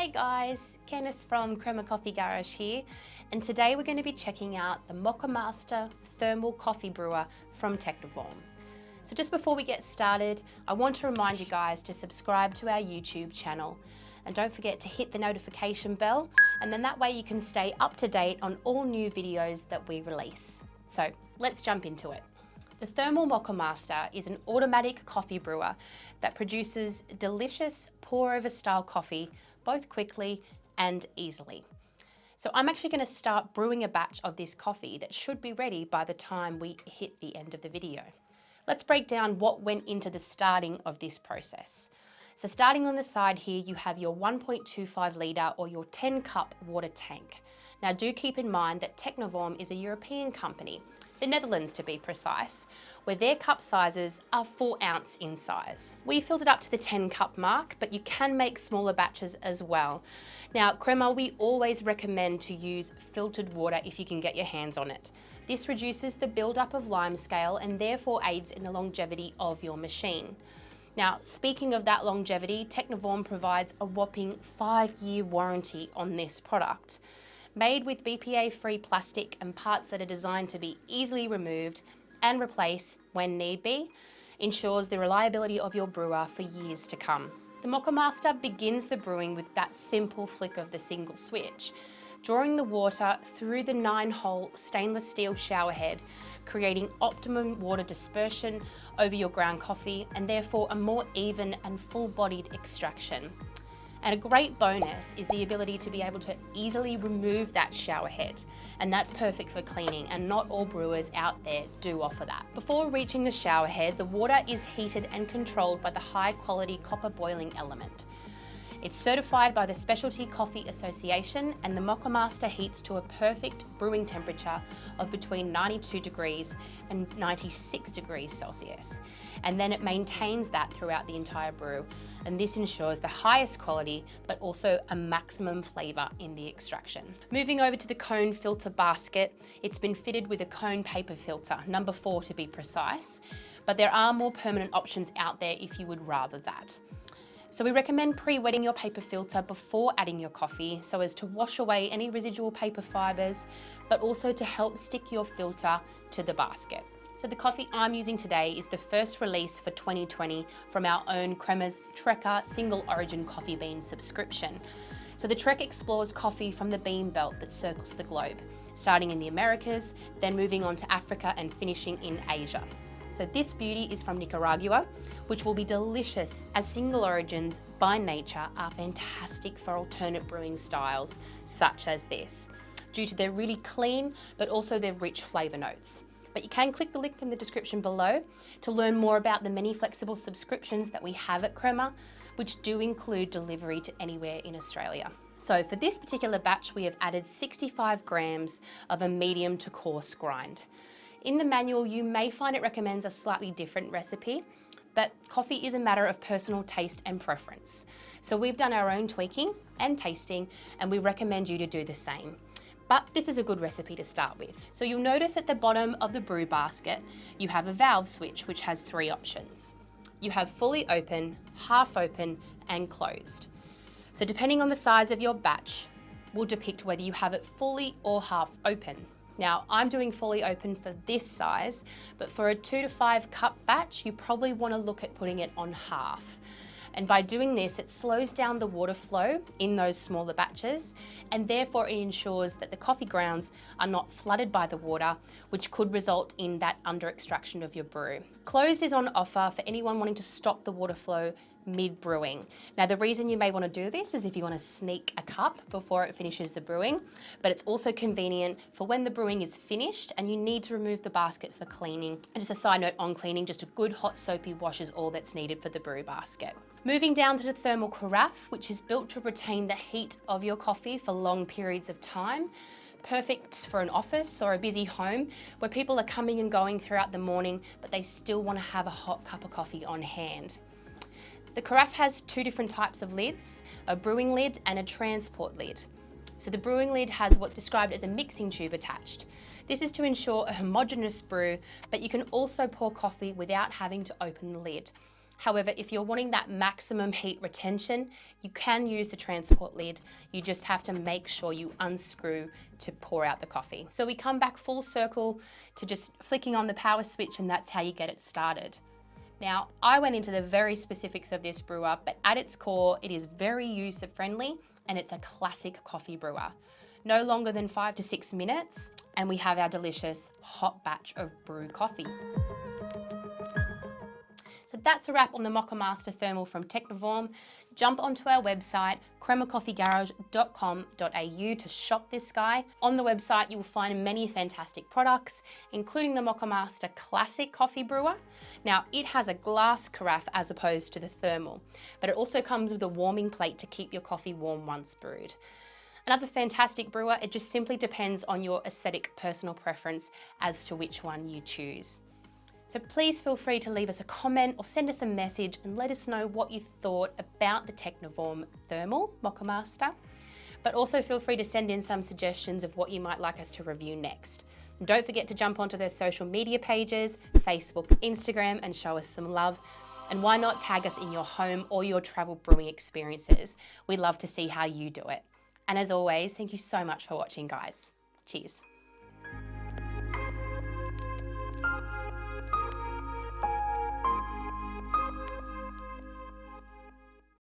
Hey guys, Candice from Crema Coffee Garage here, and today we're going to be checking out the Moccamaster Thermal Coffee Brewer from Technivorm. So just before we get started, I want to remind you guys to subscribe to our YouTube channel, and don't forget to hit the notification bell, and then that way you can stay up to date on all new videos that we release. So let's jump into it. The Thermal Moccamaster is an automatic coffee brewer that produces delicious pour-over style coffee both quickly and easily. So I'm actually going to start brewing a batch of this coffee that should be ready by the time we hit the end of the video. Let's break down what went into the starting of this process. So starting on the side here, you have your 1.25 litre or your 10 cup water tank. Now do keep in mind that Technivorm is a European company, the Netherlands to be precise, where their cup sizes are 4 ounce in size. We filled it up to the 10 cup mark, but you can make smaller batches as well. Now at Crema, we always recommend to use filtered water if you can get your hands on it. This reduces the buildup of limescale and therefore aids in the longevity of your machine. Now, speaking of that longevity, Technivorm provides a whopping 5-year warranty on this product. Made with BPA-free plastic and parts that are designed to be easily removed and replaced when need be, ensures the reliability of your brewer for years to come. The Moccamaster begins the brewing with that simple flick of the single switch, drawing the water through the 9-hole stainless steel showerhead, creating optimum water dispersion over your ground coffee and therefore a more even and full-bodied extraction. And a great bonus is the ability to be able to easily remove that shower head, and that's perfect for cleaning, and not all brewers out there do offer that. Before reaching the shower head, the water is heated and controlled by the high quality copper boiling element. It's certified by the Specialty Coffee Association, and the Moccamaster heats to a perfect brewing temperature of between 92 degrees and 96 degrees Celsius. And then it maintains that throughout the entire brew. And this ensures the highest quality, but also a maximum flavour in the extraction. Moving over to the cone filter basket, it's been fitted with a cone paper filter, number 4 to be precise, but there are more permanent options out there if you would rather that. So we recommend pre-wetting your paper filter before adding your coffee so as to wash away any residual paper fibres, but also to help stick your filter to the basket. So the coffee I'm using today is the first release for 2020 from our own Crema's Trekker single origin coffee bean subscription. So the Trek explores coffee from the bean belt that circles the globe, starting in the Americas, then moving on to Africa and finishing in Asia. So this beauty is from Nicaragua, which will be delicious as single origins by nature are fantastic for alternate brewing styles such as this, due to their really clean but also their rich flavour notes. But you can click the link in the description below to learn more about the many flexible subscriptions that we have at Crema, which do include delivery to anywhere in Australia. So for this particular batch, we have added 65 grams of a medium to coarse grind. In the manual, you may find it recommends a slightly different recipe, but coffee is a matter of personal taste and preference. So we've done our own tweaking and tasting, and we recommend you to do the same. But this is a good recipe to start with. So you'll notice at the bottom of the brew basket, you have a valve switch, which has 3 options. You have fully open, half open, and closed. So depending on the size of your batch, will depict whether you have it fully or half open. Now, I'm doing fully open for this size, but for a 2 to 5 cup batch, you probably want to look at putting it on half. And by doing this, it slows down the water flow in those smaller batches, and therefore it ensures that the coffee grounds are not flooded by the water, which could result in that under extraction of your brew. Closed is on offer for anyone wanting to stop the water flow mid-brewing. Now the reason you may want to do this is if you want to sneak a cup before it finishes the brewing, but it's also convenient for when the brewing is finished and you need to remove the basket for cleaning. And just a side note on cleaning, just a good hot soapy wash is all that's needed for the brew basket. Moving down to the thermal carafe, which is built to retain the heat of your coffee for long periods of time. Perfect for an office or a busy home where people are coming and going throughout the morning, but they still want to have a hot cup of coffee on hand. The carafe has 2 different types of lids, a brewing lid and a transport lid. So the brewing lid has what's described as a mixing tube attached. This is to ensure a homogeneous brew, but you can also pour coffee without having to open the lid. However, if you're wanting that maximum heat retention, you can use the transport lid. You just have to make sure you unscrew to pour out the coffee. So we come back full circle to just flicking on the power switch, and that's how you get it started. Now, I went into the very specifics of this brewer, but at its core, it is very user friendly and it's a classic coffee brewer. No longer than 5 to 6 minutes, and we have our delicious hot batch of brew coffee. So that's a wrap on the Moccamaster Thermal from Technivorm. Jump onto our website, cremacoffeegarage.com.au to shop this guy. On the website, you will find many fantastic products, including the Moccamaster Classic Coffee Brewer. Now, it has a glass carafe as opposed to the thermal, but it also comes with a warming plate to keep your coffee warm once brewed. Another fantastic brewer, it just simply depends on your aesthetic personal preference as to which one you choose. So please feel free to leave us a comment or send us a message and let us know what you thought about the Technivorm Thermal Moccamaster. But also feel free to send in some suggestions of what you might like us to review next. And don't forget to jump onto their social media pages, Facebook, Instagram, and show us some love. And why not tag us in your home or your travel brewing experiences? We'd love to see how you do it. And as always, thank you so much for watching, guys. Cheers.